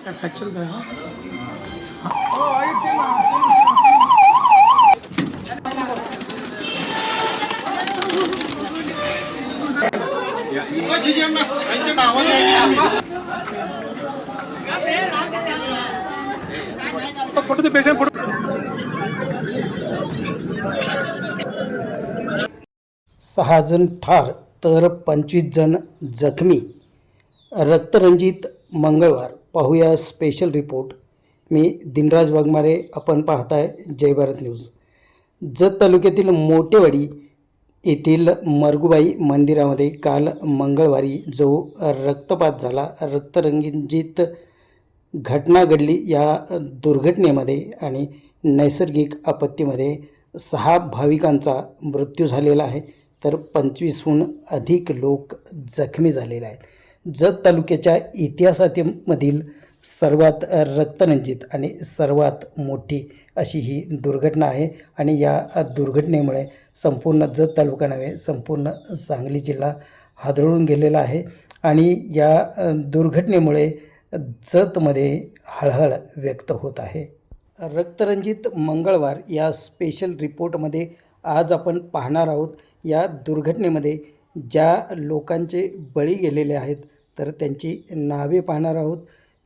Fracture काय हा photo ते पेशंट फोटो 6 जण ठार तर 25 जण जखमी. रक्तरंजित मंगळवार. पाहूया स्पेशल रिपोर्ट. मी दिनराज वाघमारे. आपण पाहताय जय भारत न्यूज. जत तालुक्यातील मोटेवाडी येथील मरगुबाई मंदिरामध्ये काल मंगळवारी जो रक्तपात झाला, रक्तरंजित घटना घडली. या दुर्घटनेमध्ये आणि नैसर्गिक आपत्तीमध्ये 6 भाविकांचा मृत्यू झालेला आहे, तर 25हून अधिक लोक जखमी झालेले आहेत. जत तालुक्याच्या इतिहासामधील सर्वात रक्तरंजित आणि सर्वात मोठी अशी ही दुर्घटना आहे. आणि या दुर्घटनेमुळे संपूर्ण जत तालुका नव्हे, संपूर्ण सांगली जिल्हा हादरून गेलेला आहे. आणि या दुर्घटनेमुळे जतमध्ये हळहळ व्यक्त होत आहे. रक्तरंजित मंगळवार या स्पेशल रिपोर्टमध्ये आज आपण पाहणार आहोत या दुर्घटनेमध्ये ज्या लोकांचे बळी गेलेले आहेत, तर त्यांची नावे पाहणार आहोत.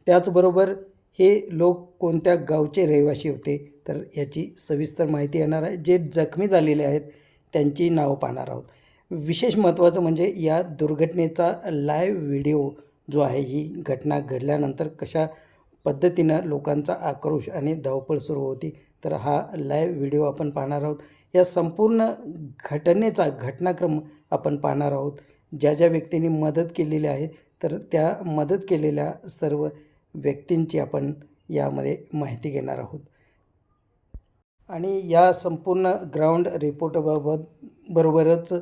त्याचबरोबर हे लोक कोणत्या गावचे रहिवासी होते, तर याची सविस्तर माहिती येणार आहे. जे जखमी झालेले आहेत त्यांची नावं पाहणार आहोत. विशेष महत्त्वाचं म्हणजे या दुर्घटनेचा लाईव्ह व्हिडिओ जो आहे, ही घटना घडल्यानंतर कशा पद्धतीनं लोकांचा आक्रोश आणि धावपळ सुरू होती, तर हा लाईव्ह व्हिडिओ आपण पाहणार आहोत. या संपूर्ण घटनेचा घटनाक्रम आपण पाहणार आहोत. ज्या ज्या व्यक्तींनी मदत केलेली आहे, तर त्या मदत केलेल्या सर्व व्यक्तींची आपण यामध्ये माहिती घेणार आहोत. आणि या संपूर्ण ग्राउंड रिपोर्टबाबत बरोबरच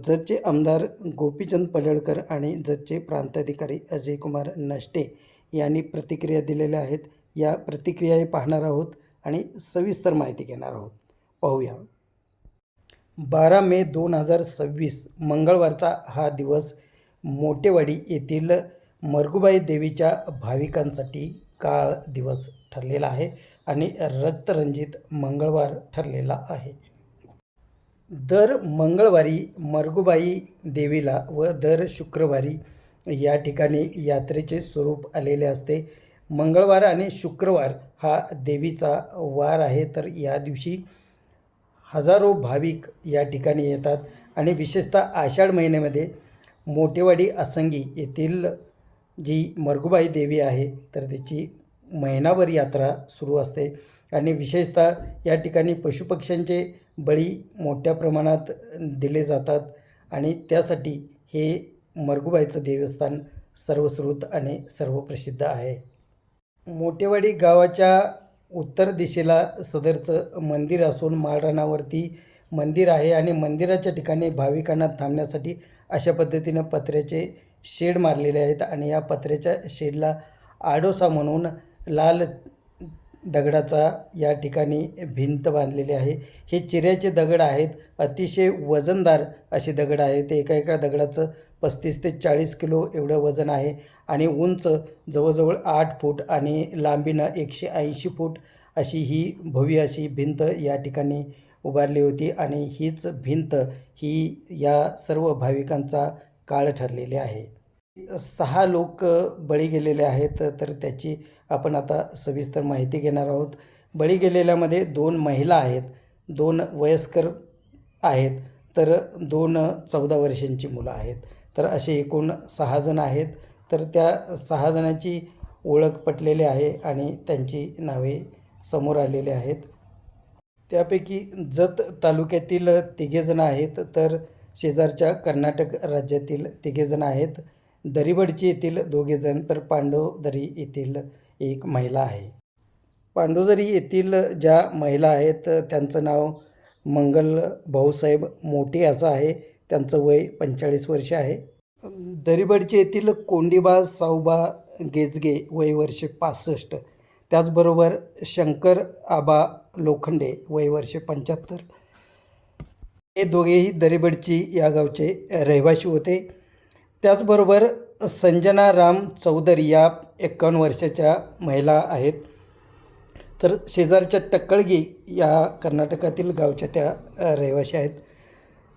जतचे आमदार गोपीचंद पडळकर आणि जतचे प्रांताधिकारी अजयकुमार नष्टे यांनी प्रतिक्रिया दिलेल्या आहेत. या प्रतिक्रियाही पाहणार आहोत आणि सविस्तर माहिती घेणार आहोत. पाहूया. 12 मे 2026 मंगळवारचा हा दिवस मोटेवाडी येथील मरगुबाई देवीच्या भाविकांसाठी काळ दिवस ठरलेला आहे आणि रक्तरंजित मंगळवार ठरलेला आहे. दर मंगळवारी मरगुबाई देवीला व दर शुक्रवारी या ठिकाणी यात्रेचे स्वरूप आलेले असते. मंगळवार आणि शुक्रवार हा देवीचा वार आहे, तर या दिवशी हजारो भाविक या ठिकाणी येतात. आणि विशेषतः आषाढ महिन्यामध्ये मोटेवाडी असंगी येथील जी मरगुबाई देवी आहे, तर त्याची महिनाभर यात्रा सुरू असते. आणि विशेषतः या ठिकाणी पशुपक्ष्यांचे बळी मोठ्या प्रमाणात दिले जातात. आणि त्यासाठी हे मरगुबाईचं देवस्थान सर्वश्रुत आणि सर्वप्रसिद्ध आहे. मोटेवाडी गावाच्या उत्तर दिशेला सदरचं मंदिर असून माळरानावरती मंदिर आहे. आणि मंदिराच्या ठिकाणी भाविकांना थांबण्यासाठी अशा पद्धतीनं पत्र्याचे शेड मारलेले आहेत. आणि या पत्र्याच्या शेडला आडोसा म्हणून लाल दगडाचा या ठिकाणी भिंत बांधलेली आहे. हे चिऱ्याचे दगड आहेत. अतिशय वजनदार असे दगड आहेत. एका एका दगडाचं 35 ते 40 किलो एवढं वजन आहे. आणि उंच जवळजवळ 8 फूट आणि लांबीनं 180 फूट अशी ही भव्य अशी भिंत या ठिकाणी उभारली होती. आणि हीच भिंत ही या सर्व भाविकांचा काळ ठरलेली आहे. 6 लोक बळी गेलेले आहेत, तर त्याची आपण आता सविस्तर माहिती घेणार आहोत. बळी गेलेल्यामध्ये 2 महिला आहेत, 2 वयस्कर आहेत, तर 2 14 वर्षांची मुलं आहेत. तर असे एकूण 6 जण आहेत. तर त्या 6 जणांची ओळख पटलेली आहे आणि त्यांची नावे समोर आलेली आहेत. त्यापैकी जत तालुक्यातील 3 जण आहेत, तर शेजारच्या कर्नाटक राज्यातील 3 जण आहेत. दरिबडची येथील 2 जण, तर पांडवदरी येथील 1 महिला आहे. पांडवदरी येथील ज्या महिला आहेत त्यांचं नाव मंगल भाऊसाहेब मोठे असं आहे. त्यांचं वय 45 वर्ष आहे. दरिबडचे येथील कोंडीबा साऊबा गेजगे वय वर्ष 65. त्याचबरोबर शंकर आबा लोखंडे वय वर्ष 75. हे दोघेही दरिबडची या गावचे रहिवासी होते. त्याचबरोबर संजना राम चौधरी या 51 वर्षाच्या महिला आहेत. तर शेजारच्या टक्कळगी या कर्नाटकातील गावच्या त्या रहिवाशी आहेत.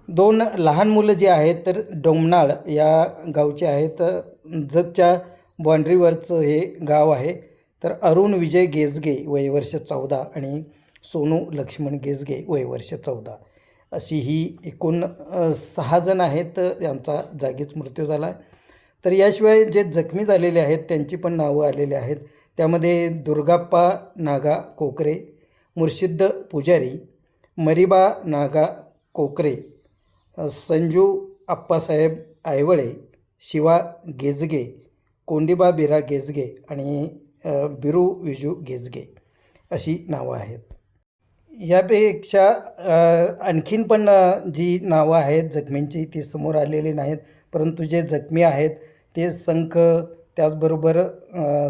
2 लहान मुलं जी आहेत तर डोमनाळ या गावचे आहेत. जतच्या बाँड्रीवरचं हे गाव आहे. तर अरुण विजय गेजगे वय वर्ष 14 आणि सोनू लक्ष्मण गेजगे वय वर्ष 14 अशी ही एकूण 6 जण आहेत. यांचा जागीच मृत्यू झाला आहे. तर याशिवाय जे जखमी झालेले आहेत त्यांची पण नावं आलेली आहेत. त्यामध्ये दुर्गाप्पा नागा कोकरे, मुर्शिद पुजारी, मरिबा नागा कोकरे, संजू आप्पासाहेब आयवळे, शिवा गेजगे, कोंडिबा बिरा गेजगे आणि बिरू विजू गेजगे अशी नावं आहेत. यापेक्षा आणखीन पण जी नावं आहेत जखमींची ती समोर आलेली नाहीत. परंतु जे जखमी आहेत ते संख त्याचबरोबर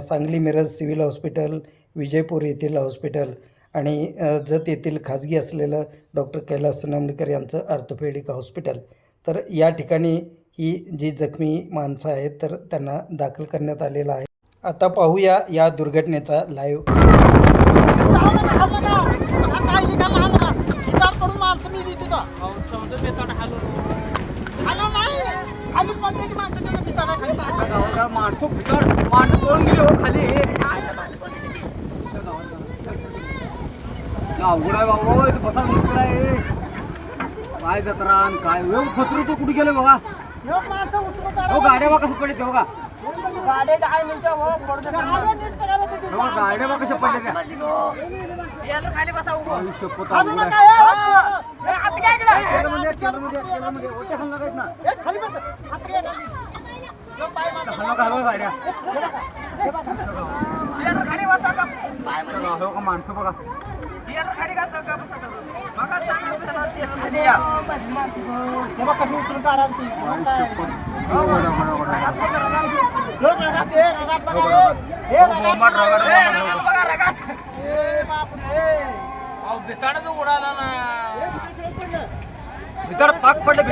सांगली मिरज सिव्हिल हॉस्पिटल, विजयपूर येथील हॉस्पिटल आणि जत येथील खाजगी असलेलं डॉक्टर कैलास नामणेकर यांचं ऑर्थोपेडिक हॉस्पिटल. तर या ठिकाणी ही जी जखमी माणसं आहेत तर त्यांना दाखल करण्यात आलेलं आहे. आता पाहूया या दुर्घटनेचा लाईव्ह. अवघड आहे बाबा, इथं बसा मुश्किल आहे. काय जत्रा आणि काय फसरू तू कुठे गेले बघा. हो गाड्या बघा कसं पडले बघा. गाड्या बघा कशा पडले माणसं बघा. उडाला ना भितर पाक पडले.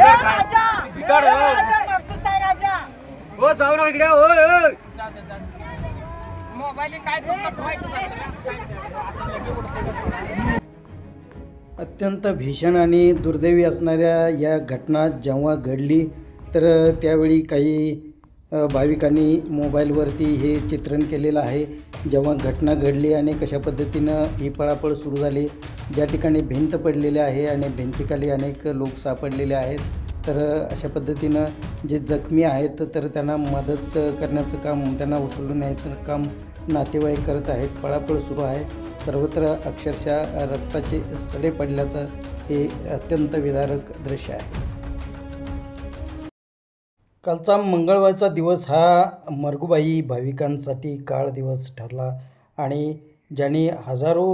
भितर हो जाऊ ना इकडे. हो मोबाईल काय अत्यंत भीषण आणि दुर्दैवी असणाऱ्या या घटना जेव्हा घडली तर त्यावेळी काही भाविकांनी मोबाईलवरती हे चित्रण केलेलं आहे. जेव्हा घटना घडली आणि कशा पद्धतीनं ही पळापळ सुरू झाली, ज्या ठिकाणी भिंत पडलेली आहे आणि भिंतीखाली अनेक लोक सापडलेले आहेत. तर अशा पद्धतीनं जे जखमी आहेत तर त्यांना मदत करण्याचं काम, त्यांना उचलून न्यायचं काम नातेवाईक करत आहेत. पळापळ सुरू आहे. सर्वत्र अक्षरशः रक्ताचे सडे पडल्याचं हे अत्यंत विदारक दृश्य आहे. कालचा मंगळवारचा दिवस हा मरगुबाई भाविकांसाठी काळ दिवस ठरला आणि ज्यांनी हजारो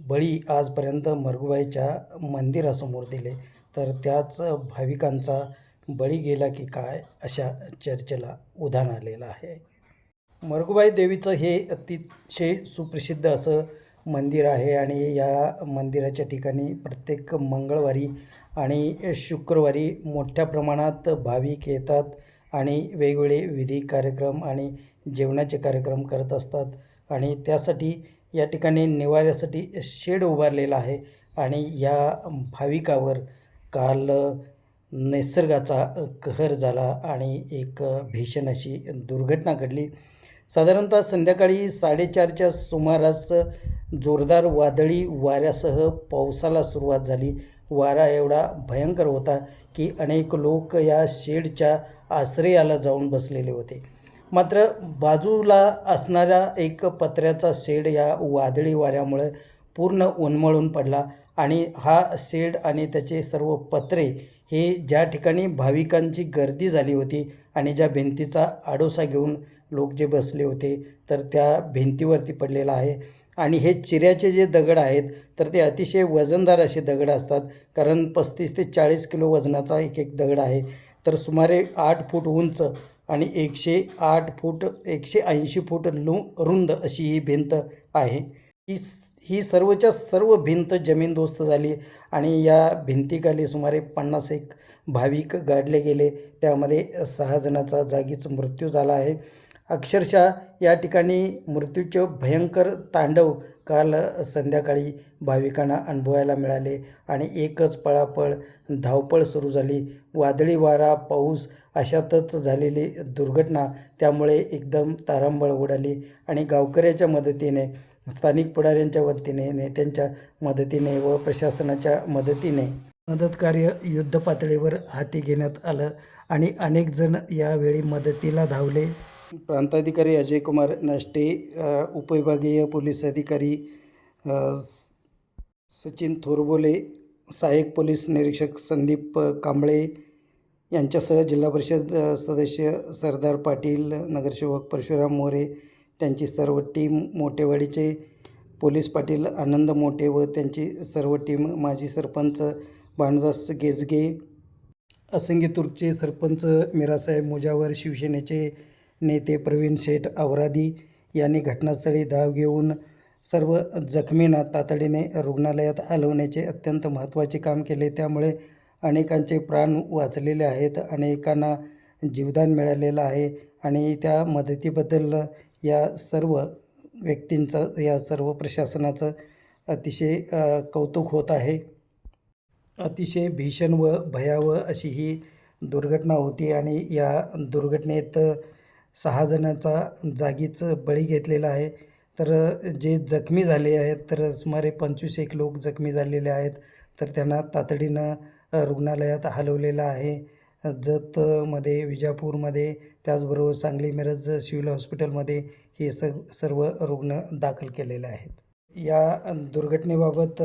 बळी आजपर्यंत मरगुबाईच्या मंदिरासमोर दिले, तर त्याच भाविकांचा बळी गेला की काय अशा चर्चेला उधाण आलेलं आहे. मरगुबाई देवीचं हे अतिशय सुप्रसिद्ध असं मंदिर आहे आणि या मंदिराच्या ठिकाणी प्रत्येक मंगळवारी आणि शुक्रवारी मोठ्या प्रमाणात भाविक येतात आणि वेगवेगळे विधी कार्यक्रम आणि जेवणाचे कार्यक्रम करत असतात. आणि त्यासाठी या ठिकाणी निवाऱ्यासाठी शेड उभारलेला आहे. आणि या भाविकावर काल निसर्गाचा कहर झाला आणि एक भीषण अशी दुर्घटना घडली. साधारणतः संध्याकाळी 4:30च्या सुमारास जोरदार वादळी वाऱ्यासह पावसाला सुरुवात झाली. वारा एवढा भयंकर होता की अनेक लोक या शेडच्या आश्रयाला जाऊन बसलेले होते. मात्र बाजूला असणारा एक पत्र्याचा शेड या वादळी वाऱ्यामुळे पूर्ण उन्मळून पडला आणि हा शेड आणि त्याचे सर्व पत्रे हे ज्या ठिकाणी भाविकांची गर्दी झाली होती आणि ज्या भिंतीचा आडोसा घेऊन लोक जे बसले होते तर त्या भिंतीवरती पडलेला आहे. आणि हे चिऱ्याचे जे दगड आहेत तर ते अतिशय वजनदार असे दगड असतात, कारण 35 ते 40 किलो वजनाचा एक दगड आहे. तर सुमारे 8 फूट उंच आणि 108 फूट 180 फूट रुंद अशी ही भिंत आहे. ही सर्वच्या सर्व भिंत जमीनदोस्त झाली आणि या भिंतीखाली सुमारे 50 एक भाविक गाडले गेले. त्यामध्ये 6 जणांचा जागीच मृत्यू झाला आहे. अक्षरशः या ठिकाणी मृत्यूचे भयंकर तांडव काल संध्याकाळी भाविकांना अनुभवायला मिळाले आणि एकच पळापळ धावपळ सुरू झाली. वादळी वारा, पाऊस अशातच झालेली दुर्घटना. त्यामुळे एकदम तारांबळ उडाली आणि गावकऱ्याच्या मदतीने, स्थानिक पुढाऱ्यांच्या वतीने, नेत्यांच्या मदतीने व प्रशासनाच्या मदतीने मदत कार्य युद्धपातळीवर हाती घेण्यात आलं आणि अनेक जण यावेळी मदतीला धावले. प्रांताधिकारी अजयकुमार नष्टे, उपविभागीय पोलीस अधिकारी सचिन थोरबोले, सहाय्यक पोलीस निरीक्षक संदीप कांबळे यांच्यासह जिल्हा परिषद सदस्य सरदार पाटील, नगरसेवक परशुराम मोरे, त्यांची सर्व टीम, मोठेवाडीचे पोलीस पाटील आनंद मोठे व त्यांची सर्व टीम, माजी सरपंच भानुदास गेजगे, असंगीतूरचे सरपंच मीरासाहेब मुजावर, शिवसेनेचे नेते प्रवीण शेठ आवरादी यांनी घटनास्थळी धाव घेऊन सर्व जखमींना तातडीने रुग्णालयात हलवण्याचे अत्यंत महत्त्वाचे काम केले. त्यामुळे अनेकांचे प्राण वाचलेले आहेत, अनेकांना जीवदान मिळालेलं आहे आणि त्या मदतीबद्दल या सर्व व्यक्तींचं, या सर्व प्रशासनाचं अतिशय कौतुक होत आहे. अतिशय भीषण व भयावह अशी ही दुर्घटना होती आणि या दुर्घटनेत 6 जणांचा जागीच बळी घेतलेला आहे. तर जे जखमी झाले आहेत, तर सुमारे 25 लोक जखमी झालेले आहेत. तर त्यांना तातडीनं रुग्णालयात हलवलेलं आहे. जतमध्ये, विजापूरमध्ये, त्याचबरोबर सांगली, मिरज सिव्हिल हॉस्पिटलमध्ये हे सर्व रुग्ण दाखल केलेले आहेत. या दुर्घटनेबाबत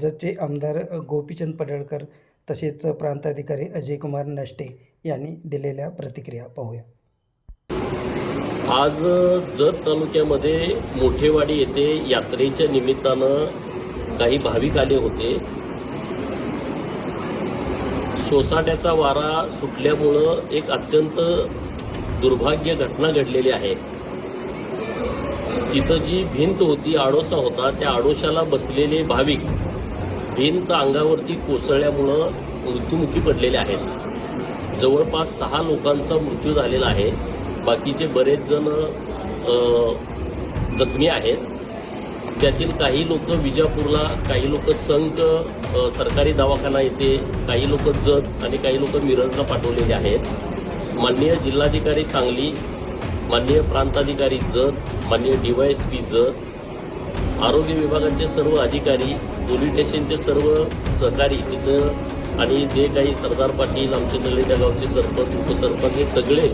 जतचे आमदार गोपीचंद पडळकर तसेच प्रांताधिकारी अजयकुमार नष्टे यांनी दिलेल्या प्रतिक्रिया पाहूया. आज जत तालुक्यामध्ये मोठेवाडी येथे यात्रेच्या निमित्तानं काही भाविक आले होते. सोसाट्याचा वारा सुटल्यामुळं एक अत्यंत दुर्भाग्य घटना घडलेली आहे. तिथं जी भिंत होती, आडोसा होता, त्या आडोशाला बसलेले भाविक भिंत अंगावरती कोसळल्यामुळं मृत्युमुखी पडलेले आहेत. जवळपास 6 लोकांचा मृत्यू झालेला आहे. बाकीचे बरेच जण जखमी आहेत. त्यातील काही लोक विजापूरला, काही लोक संक सरकारी दवाखाना येथे, काही लोक जत आणि काही लोक मिरजला पाठवलेले आहेत. माननीय जिल्हाधिकारी सांगली, माननीय प्रांताधिकारी जत, माननीय DYSP जत, आरोग्य विभागाचे सर्व अधिकारी, पोलीस स्टेशनचे सर्व सहकारी तिथं आणि जे काही सरदार पाटील, आमचे सगळे त्या गावचे सरपंच, उपसरपंच हे सगळे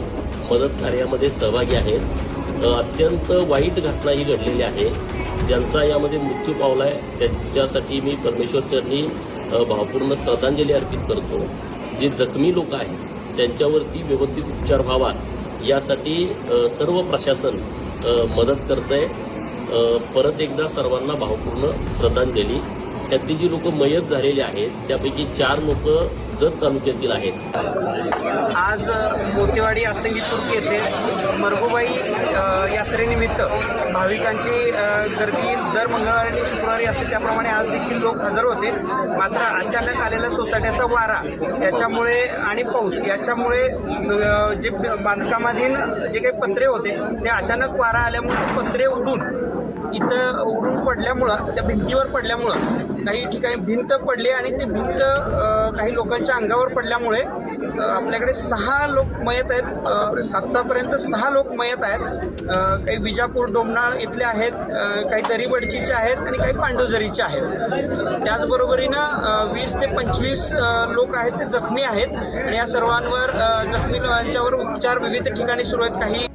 मदत कार्यामध्ये सहभागी आहेत. अत्यंत वाईट घटना ही घडलेली आहे. ज्यांचा यामध्ये मृत्यू पावला आहे त्यांच्यासाठी मी परमेश्वरचरणी भावपूर्ण श्रद्धांजली अर्पित करतो. जे जखमी लोक आहेत त्यांच्यावरती व्यवस्थित उपचार व्हावा यासाठी सर्व प्रशासन मदत करत आहे. परत एकदा सर्वांना भावपूर्ण श्रद्धांजली. त्यातली जी लोक मयत झालेली आहेत त्यापैकी 4 लोक जत तालुक्यातील आहेत. आज मोठेवाडी असंगीतूर येथे मरगुबाई यात्रेनिमित्त भाविकांची गर्दी दर मंगळवारी आणि शुक्रवारी असते त्याप्रमाणे आज देखील लोक हजर होते. मात्र अचानक आलेला सोसाट्याचा वारा याच्यामुळे आणि पाऊस याच्यामुळे जे बांधकामाधीन जे काही पत्रे होते ते अचानक वारा आल्यामुळे पत्रे उडून पडल्यामुळं, त्या भिंतीवर पडल्यामुळं काही ठिकाणी भिंत पडली आणि ती भिंत काही लोकांच्या अंगावर पडल्यामुळे आपल्याकडे 6 लोक मयत आहेत. आत्तापर्यंत 6 लोक मयत आहेत. काही विजापूर डोमनाळ इथले आहेत, काही दरीबडचीचे आहेत आणि काही पांडुझरीचे आहेत. त्याचबरोबरीनं 20 ते 25 लोक आहेत ते जखमी आहेत आणि या सर्वांवर जखमींच्यावर उपचार विविध ठिकाणी सुरू आहेत. काही